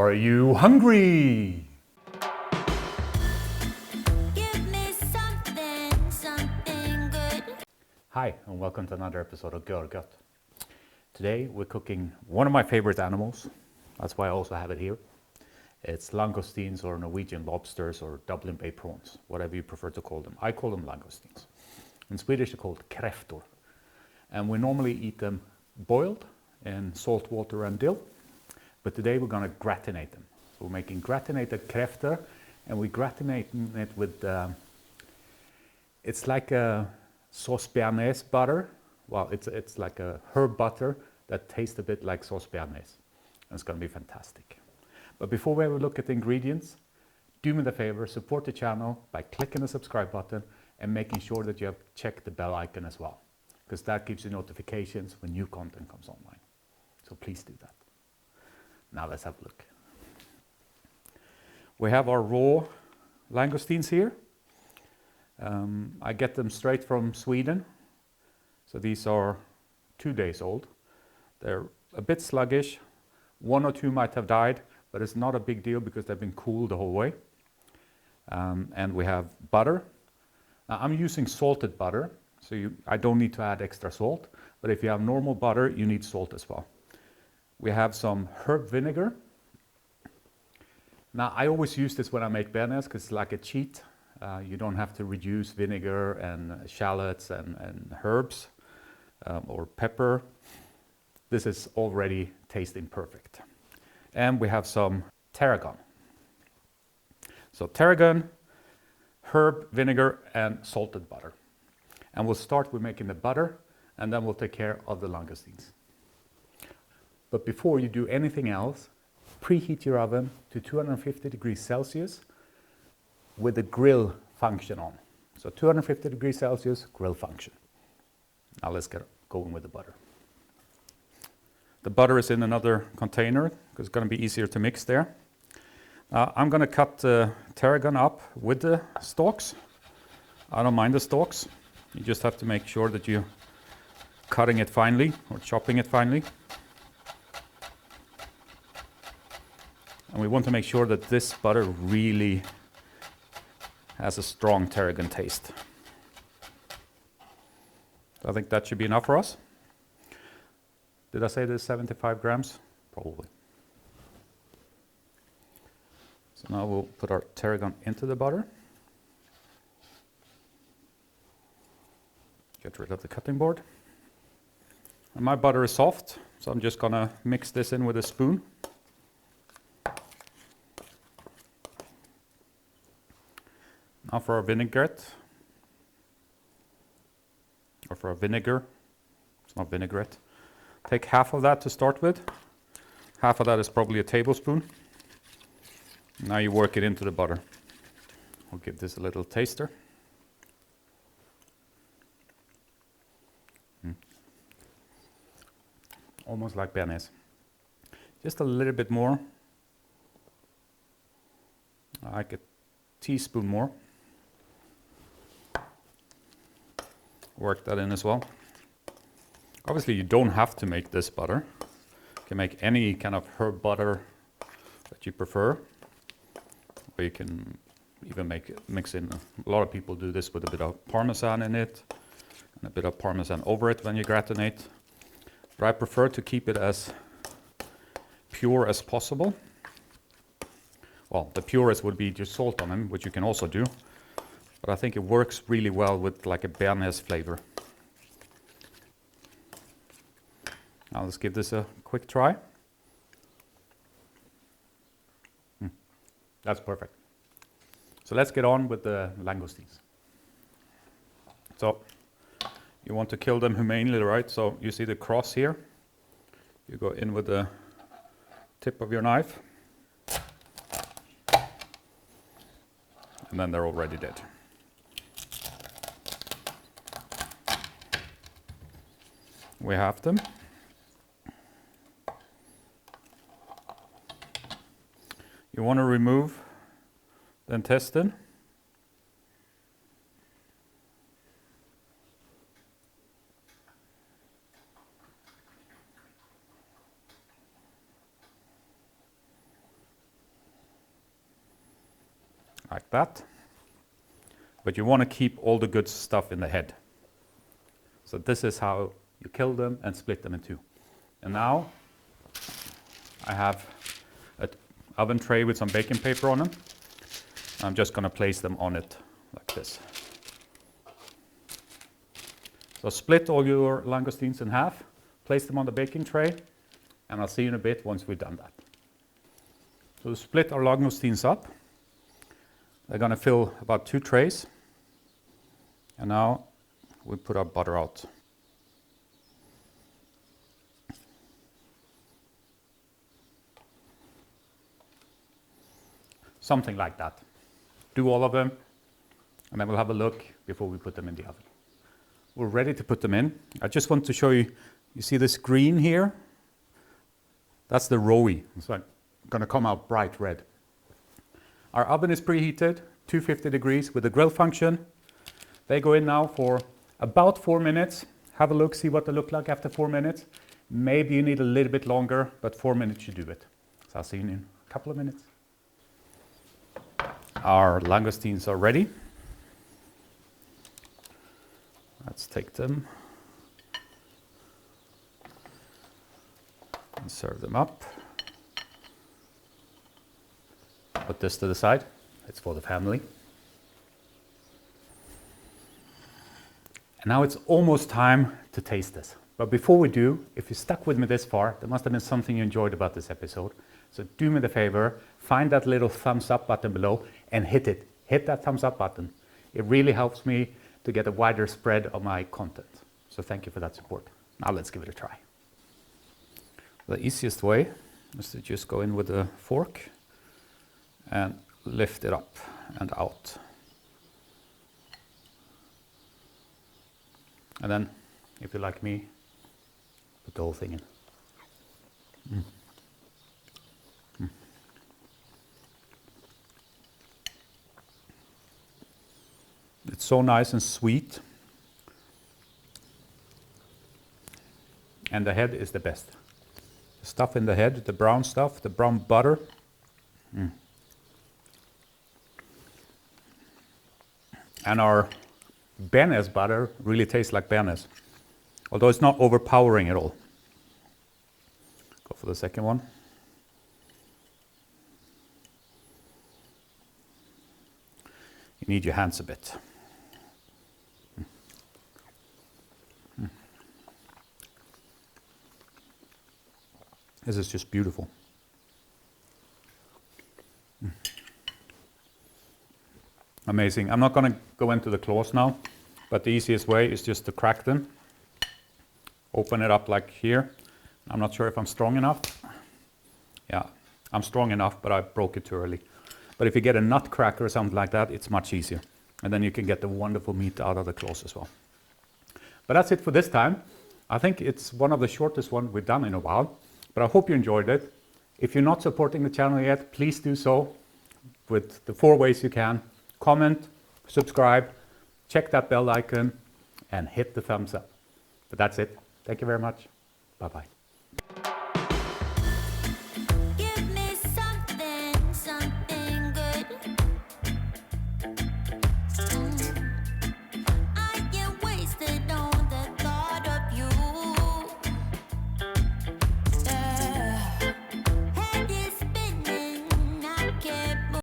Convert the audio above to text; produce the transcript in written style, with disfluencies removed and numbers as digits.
Are you hungry? Give me something good. Hi, and welcome to another episode of Görgött. Today we're cooking one of my favorite animals. That's why I also have it here. It's langoustines or Norwegian lobsters or Dublin Bay prawns, whatever you prefer to call them. I call them langoustines. In Swedish they're called kräftor. And we normally eat them boiled in salt water and dill. But today we're going to gratinate them. So we're making gratinated kräftor, and we're gratinating it with, it's like a sauce Bearnaise butter. Well, it's like a herb butter that tastes a bit like sauce Bearnaise. And it's going to be fantastic. But before we ever look at the ingredients, do me the favor, support the channel by clicking the subscribe button and making sure that you have checked the bell icon as well, because that gives you notifications when new content comes online. So please do that. Now let's have a look. We have our raw langoustines here. I get them straight from Sweden. So these are 2 days old. They're a bit sluggish. 1 or 2 might have died, but it's not a big deal because they've been cooled the whole way. And we have butter. Now, I'm using salted butter, so I don't need to add extra salt. But if you have normal butter, you need salt as well. We have some herb vinegar. Now, I always use this when I make Bearnaise because it's like a cheat. You don't have to reduce vinegar and shallots and herbs or pepper. This is already tasting perfect. And we have some tarragon. So tarragon, herb, vinegar, and salted butter. And we'll start with making the butter, and then we'll take care of the langoustines. But before you do anything else, preheat your oven to 250 degrees Celsius with the grill function on. So 250 degrees Celsius, grill function. Now let's get going with the butter. The butter is in another container because it's going to be easier to mix there. I'm going to cut the tarragon up with the stalks. I don't mind the stalks. You just have to make sure that you're cutting it finely or chopping it finely. And we want to make sure that this butter really has a strong tarragon taste. I think that should be enough for us. Did I say this 75 grams? Probably. So now we'll put our tarragon into the butter. Get rid of the cutting board. And my butter is soft, so I'm just gonna mix this in with a spoon. Now for our vinaigrette, or for our vinegar, it's not vinaigrette. Take half of that to start with. Half of that is probably a tablespoon. Now you work it into the butter. We'll give this a little taster. Almost like Bearnaise. Just a little bit more. Like a teaspoon more. Work that in as well. Obviously you don't have to make this butter. You can make any kind of herb butter that you prefer. Or you can even mix in, a lot of people do this with a bit of Parmesan in it, and a bit of Parmesan over it when you gratinate. But I prefer to keep it as pure as possible. Well, the purest would be just salt on them, which you can also do. But I think it works really well with like a Bearnaise flavor. Now let's give this a quick try. That's perfect. So let's get on with the langoustines. So you want to kill them humanely, right? So you see the cross here. You go in with the tip of your knife. And then they're already dead. We have them. You want to remove the intestine. like that. But you want to keep all the good stuff in the head. So this is how you kill them and split them in two. And now I have an oven tray with some baking paper on them. I'm just going to place them on it like this. So split all your langoustines in half, place them on the baking tray, and I'll see you in a bit once we've done that. So split our langoustines up. They're going to fill about 2 trays. And now we put our butter out. Something like that. Do all of them, and then we'll have a look before we put them in the oven. We're ready to put them in. I just want to show you, you see this green here? That's the roe. It's like going to come out bright red. Our oven is preheated, 250 degrees with the grill function. They go in now for about 4 minutes. Have a look, see what they look like after 4 minutes. Maybe you need a little bit longer, but 4 minutes should do it. So I'll see you in a couple of minutes. Our langoustines are ready. Let's take them and serve them up. Put this to the side. It's for the family. And now it's almost time to taste this. But before we do, if you stuck with me this far, there must have been something you enjoyed about this episode. So do me the favor, find that little thumbs up button below and hit it. Hit that thumbs up button. It really helps me to get a wider spread of my content. So thank you for that support. Now let's give it a try. The easiest way is to just go in with a fork and lift it up and out. And then, if you like me, put the whole thing in. It's so nice and sweet. And the head is the best. The stuff in the head, the brown stuff, the brown butter. And our Béarnaise butter really tastes like Béarnaise, although it's not overpowering at all. Go for the second one. You need your hands a bit. This is just beautiful. Amazing. I'm not going to go into the claws now, but the easiest way is just to crack them. Open it up like here. I'm not sure if I'm strong enough. Yeah, I'm strong enough, but I broke it too early. But if you get a nut cracker or something like that, it's much easier. And then you can get the wonderful meat out of the claws as well. But that's it for this time. I think it's one of the shortest ones we've done in a while. But I hope you enjoyed it. If you're not supporting the channel yet, please do so with the 4 ways you can. Comment, subscribe, check that bell icon, and hit the thumbs up. But that's it. Thank you very much. Bye-bye.